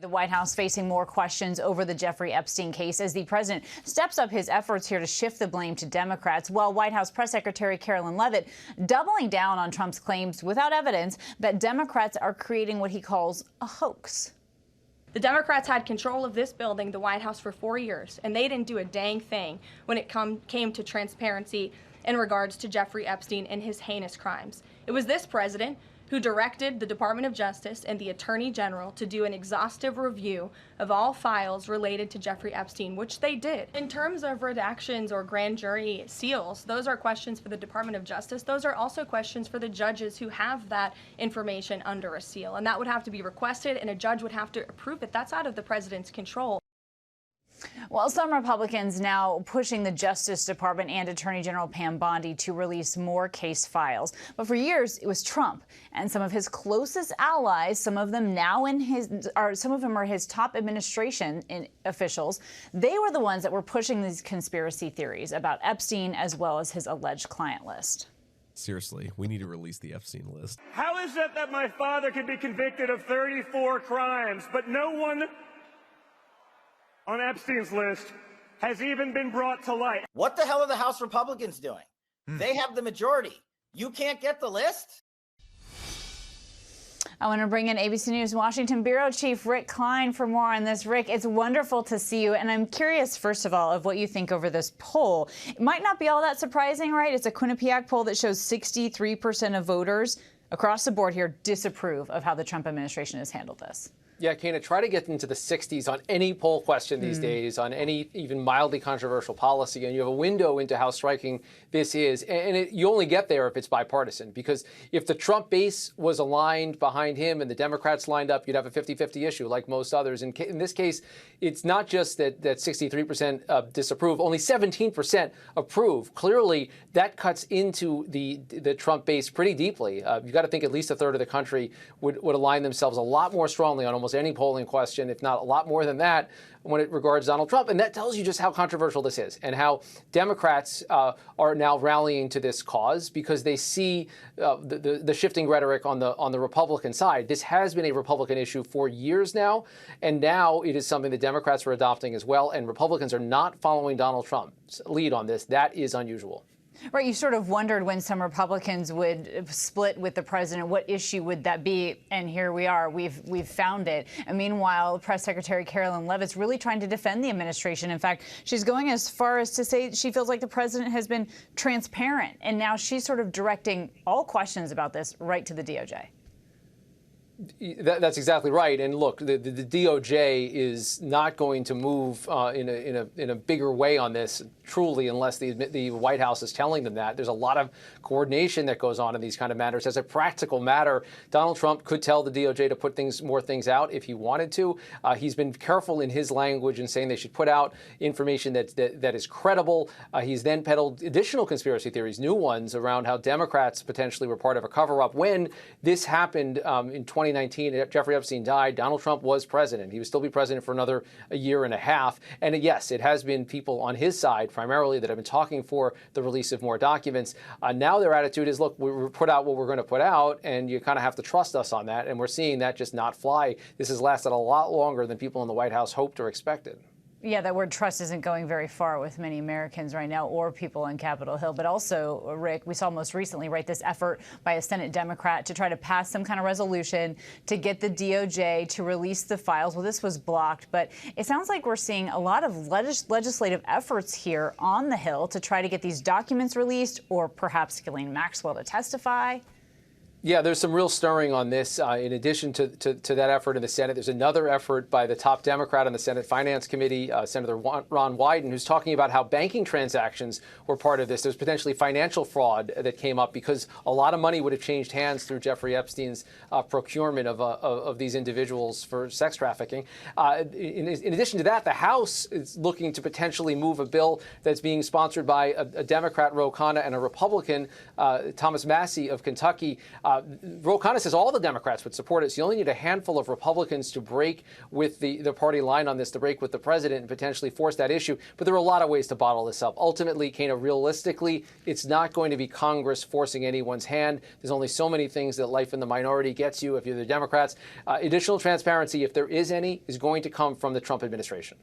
The White House facing more questions over the Jeffrey Epstein case as the president steps up his efforts here to shift the blame to Democrats, while White House Press Secretary Carolyn Leavitt doubling down on Trump's claims without evidence that Democrats are creating what he calls a hoax. The Democrats had control of this building, the White House, for 4 years, and they didn't do a dang thing when it came to transparency in regards to Jeffrey Epstein and his heinous crimes. It was this president who directed the Department of Justice and the Attorney General to do an exhaustive review of all files related to Jeffrey Epstein, which they did. In terms of redactions or grand jury seals, those are questions for the Department of Justice. Those are also questions for the judges who have that information under a seal, and that would have to be requested, and a judge would have to approve it. That's out of the president's control. Well, some Republicans now pushing the Justice Department and Attorney General Pam Bondi to release more case files. But for years, it was Trump and some of his closest allies, some of them are his top administration officials. They were the ones that were pushing these conspiracy theories about Epstein as well as his alleged client list. Seriously, we need to release the Epstein list. How is it that my father can be convicted of 34 crimes, but no one on Epstein's list has even been brought to light? What the hell are the House Republicans doing? They have the majority. You can't get the list? I want to bring in ABC News Washington Bureau Chief Rick Klein for more on this. Rick, it's wonderful to see you. And I'm curious, first of all, of what you think over this poll. It might not be all that surprising, right? It's a Quinnipiac poll that shows 63% of voters across the board here disapprove of how the Trump administration has handled this. Yeah, Kana, try to get into the 60s on any poll question these days, on any even mildly controversial policy, and you have a window into how striking this is. And you only get there if it's bipartisan, because if the Trump base was aligned behind him and the Democrats lined up, you'd have a 50-50 issue like most others. In this case, it's not just that 63% disapprove, only 17% approve. Clearly, that cuts into the Trump base pretty deeply. You've got to think at least a third of the country would align themselves a lot more strongly on almost any polling question, if not a lot more than that, when it regards Donald Trump. And that tells you just how controversial this is and how Democrats are now rallying to this cause because they see the shifting rhetoric on the Republican side. This has been a Republican issue for years now, and now it is something the Democrats are adopting as well, and Republicans are not following Donald Trump's lead on this. That is unusual. Right. You sort of wondered when some Republicans would split with the president, what issue would that be? And here we are. We've found it. And meanwhile, Press Secretary Carolyn Leavitt's really trying to defend the administration. In fact, she's going as far as to say she feels like the president has been transparent. And now she's sort of directing all questions about this right to the DOJ. That's exactly right. And look, the DOJ is not going to move in a bigger way on this, truly, unless the White House is telling them that. There's a lot of coordination that goes on in these kind of matters. As a practical matter, Donald Trump could tell the DOJ to put more things out if he wanted to. He's been careful in his language in saying they should put out information that is credible. He's then peddled additional conspiracy theories, new ones, around how Democrats potentially were part of a cover-up. When this happened in 2019, Jeffrey Epstein died, Donald Trump was president. He would still be president for another year and a half. And yes, it has been people on his side primarily that have been talking for the release of more documents. Now their attitude is, look, we put out what we're going to put out, and you kind of have to trust us on that. And we're seeing that just not fly. This has lasted a lot longer than people in the White House hoped or expected. Yeah, that word trust isn't going very far with many Americans right now or people on Capitol Hill. But also, Rick, we saw most recently, right, this effort by a Senate Democrat to try to pass some kind of resolution to get the DOJ to release the files. Well, this was blocked, but it sounds like we're seeing a lot of legislative efforts here on the Hill to try to get these documents released, or perhaps Ghislaine Maxwell to testify. Yeah, there's some real stirring on this. In addition to that effort in the Senate, there's another effort by the top Democrat on the Senate Finance Committee, Senator Ron Wyden, who's talking about how banking transactions were part of this. There's potentially financial fraud that came up because a lot of money would have changed hands through Jeffrey Epstein's procurement of these individuals for sex trafficking. In addition to that, the House is looking to potentially move a bill that's being sponsored by a Democrat, Ro Khanna, and a Republican, Thomas Massey of Kentucky, Ro Khanna says all the Democrats would support it. So you only need a handful of Republicans to break with the party line on this, to break with the president and potentially force that issue. But there are a lot of ways to bottle this up. Ultimately, Kana, realistically, it's not going to be Congress forcing anyone's hand. There's only so many things that life in the minority gets you if you're the Democrats. Additional transparency, if there is any, is going to come from the Trump administration.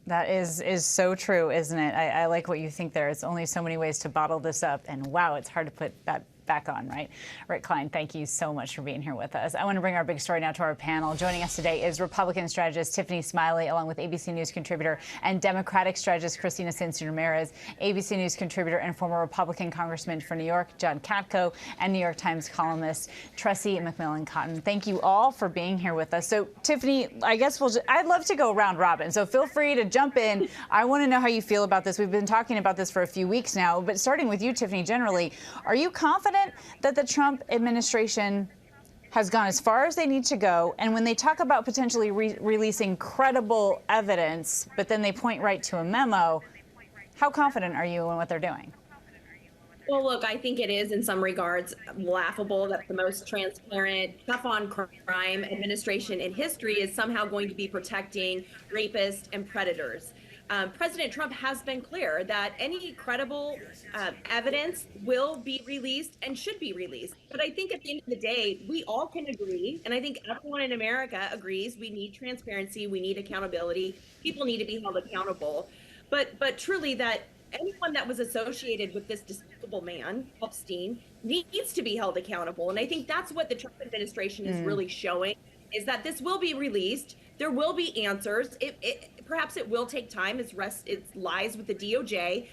That is so true, isn't it? I like what you think there. It's only so many ways to bottle this up. And wow, it's hard to put that back on, right? Rick Klein, thank you so much for being here with us. I want to bring our big story now to our panel. Joining us today is Republican strategist Tiffany Smiley, along with ABC News contributor and Democratic strategist Christina Cincin-Ramirez, ABC News contributor and former Republican congressman for New York, John Katko, and New York Times columnist Tressie McMillan Cotton. Thank you all for being here with us. So, Tiffany, I guess I'd love to go round robin, so feel free to jump in. I want to know how you feel about this. We've been talking about this for a few weeks now, but starting with you, Tiffany, generally, are you confident that the Trump administration has gone as far as they need to go? And when they talk about potentially releasing credible evidence, but then they point right to a memo, how confident are you in what they're doing? Well, look, I think it is in some regards laughable that the most transparent, tough on crime administration in history is somehow going to be protecting rapists and predators. President Trump has been clear that any credible evidence will be released and should be released. But I think at the end of the day, we all can agree, and I think everyone in America agrees, we need transparency, we need accountability, people need to be held accountable. But truly, that anyone that was associated with this despicable man, Epstein, needs to be held accountable. And I think that's what the Trump administration is really showing, is that this will be released. There will be answers. Perhaps it will take time. It lies with the DOJ,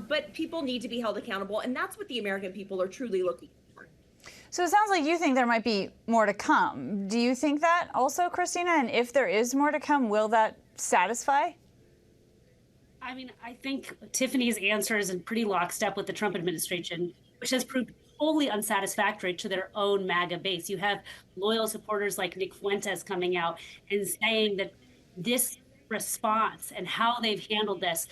but people need to be held accountable, and that's what the American people are truly looking for. So it sounds like you think there might be more to come. Do you think that also, Christina? And if there is more to come, will that satisfy? I mean, I think Tiffany's answer is in pretty lockstep with the Trump administration, which has proved wholly unsatisfactory to their own MAGA base. You have loyal supporters like Nick Fuentes coming out and saying that this response and how they've handled this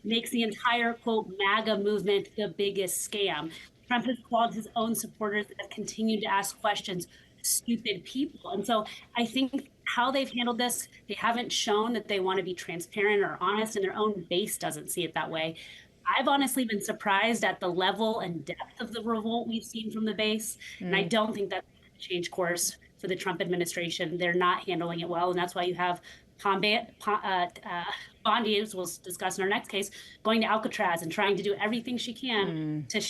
makes the entire, quote, MAGA movement the biggest scam. Trump has called his own supporters that have continued to ask questions stupid people. And so I think how they've handled this, they haven't shown that they want to be transparent or honest, and their own base doesn't see it that way. I've honestly been surprised at the level and depth of the revolt we've seen from the base. And I don't think that's going to change course for the Trump administration. They're not handling it well. And that's why you have Bondi, as we'll discuss in our next case, going to Alcatraz and trying to do everything she can to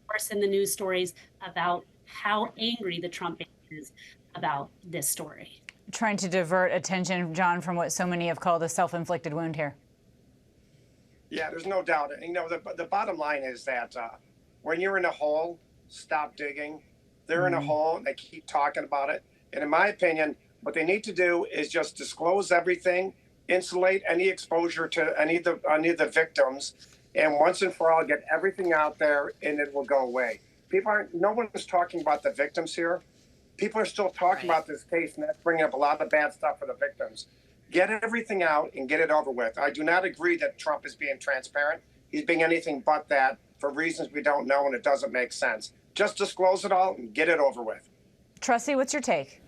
worsen the news stories about how angry the Trump base is about this story. Trying to divert attention, John, from what so many have called a self-inflicted wound here. Yeah, there's no doubt. You know, the bottom line is that when you're in a hole, stop digging. They're in a hole and they keep talking about it. And in my opinion, what they need to do is just disclose everything, insulate any exposure to any of the victims, and once and for all get everything out there, and it will go away. No one is talking about the victims here. People are still talking about this case, and that's bringing up a lot of bad stuff for the victims. Get everything out and get it over with. I do not agree that Trump is being transparent. He's being anything but that for reasons we don't know, and it doesn't make sense. Just disclose it all and get it over with. Tressie, what's your take?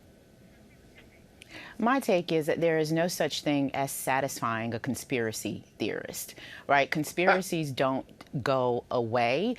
My take is that there is no such thing as satisfying a conspiracy theorist, right? Conspiracies don't go away.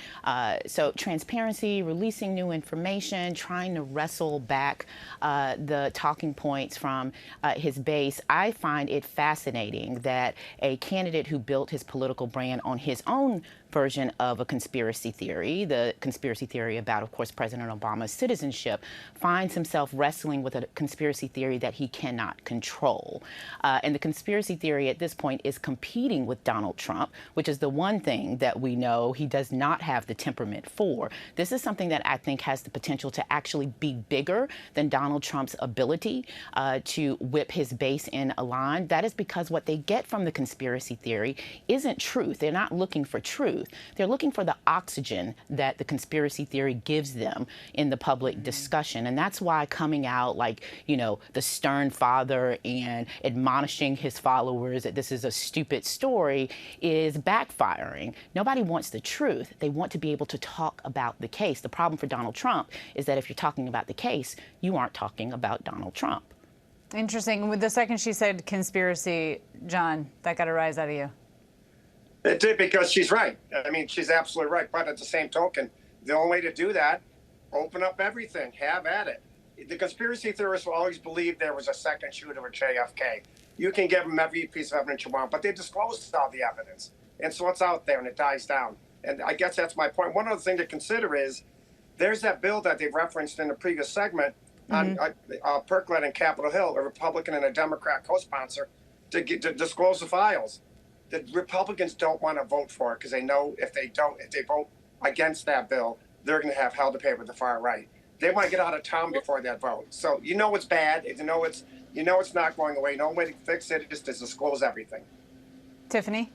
So transparency, releasing new information, trying to wrestle back the talking points from his base. I find it fascinating that a candidate who built his political brand on his own version of a conspiracy theory, the conspiracy theory about, of course, President Obama's citizenship, finds himself wrestling with a conspiracy theory that he cannot control. And the conspiracy theory at this point is competing with Donald Trump, which is the one thing that we know he does not have the temperament for. This is something that I think has the potential to actually be bigger than Donald Trump's ability to whip his base in a line. That is because what they get from the conspiracy theory isn't truth. They're not looking for truth. They're looking for the oxygen that the conspiracy theory gives them in the public discussion. And that's why coming out like, you know, the stern father and admonishing his followers that this is a stupid story is backfiring. Nobody wants the truth. They want to be able to talk about the case. The problem for Donald Trump is that if you're talking about the case, you aren't talking about Donald Trump. Interesting. With the second she said conspiracy, John, that got a rise out of you. It did, because she's right. I mean, she's absolutely right. But at the same token, the only way to do that, open up everything, have at it. The conspiracy theorists will always believe there was a second shooter with JFK. You can give them every piece of evidence you want, but they disclosed all the evidence. And so it's out there and it dies down. And I guess that's my point. One other thing to consider is there's that bill that they referenced in the previous segment on Percolate and Capitol Hill, a Republican and a Democrat co-sponsor, to disclose the files. The Republicans don't want to vote for it because they know if they vote against that bill, they're going to have hell to pay with the far right. They want to get out of town before that vote. So you know it's bad. You know it's not going away. No way to fix it. Just to disclose everything. Tiffany?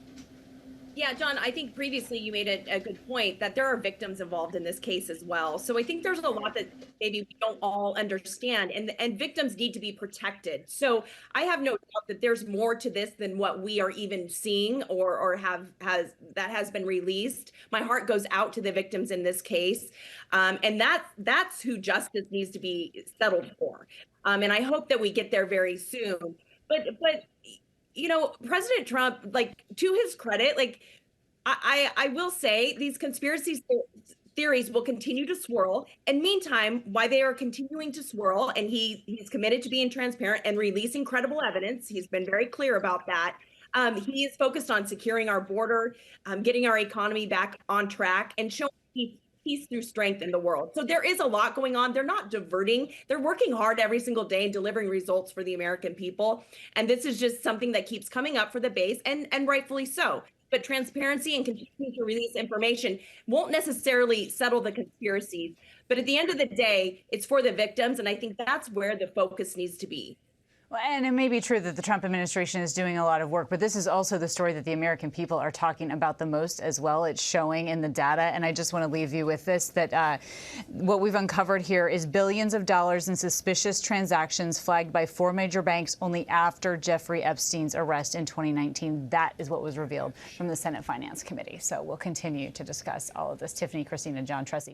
Yeah, John, I think previously you made a good point that there are victims involved in this case as well. So I think there's a lot that maybe we don't all understand, and victims need to be protected. So I have no doubt that there's more to this than what we are even seeing or has been released. My heart goes out to the victims in this case, and that's who justice needs to be settled for. And I hope that we get there very soon. But you know, President Trump, like, to his credit, like, I will say these conspiracy theories will continue to swirl. And meantime, while they are continuing to swirl, and he's committed to being transparent and releasing credible evidence, he's been very clear about that. He is focused on securing our border, getting our economy back on track, and showing peace through strength in the world. So there is a lot going on. They're not diverting. They're working hard every single day and delivering results for the American people. And this is just something that keeps coming up for the base, and rightfully so. But transparency and continuing to release information won't necessarily settle the conspiracies. But at the end of the day, it's for the victims. And I think that's where the focus needs to be. Well, and it may be true that the Trump administration is doing a lot of work, but this is also the story that the American people are talking about the most as well. It's showing in the data. And I just want to leave you with this, that what we've uncovered here is billions of dollars in suspicious transactions flagged by 4 major banks only after Jeffrey Epstein's arrest in 2019. That is what was revealed from the Senate Finance Committee. So we'll continue to discuss all of this. Tiffany, Christina, John, Tressie.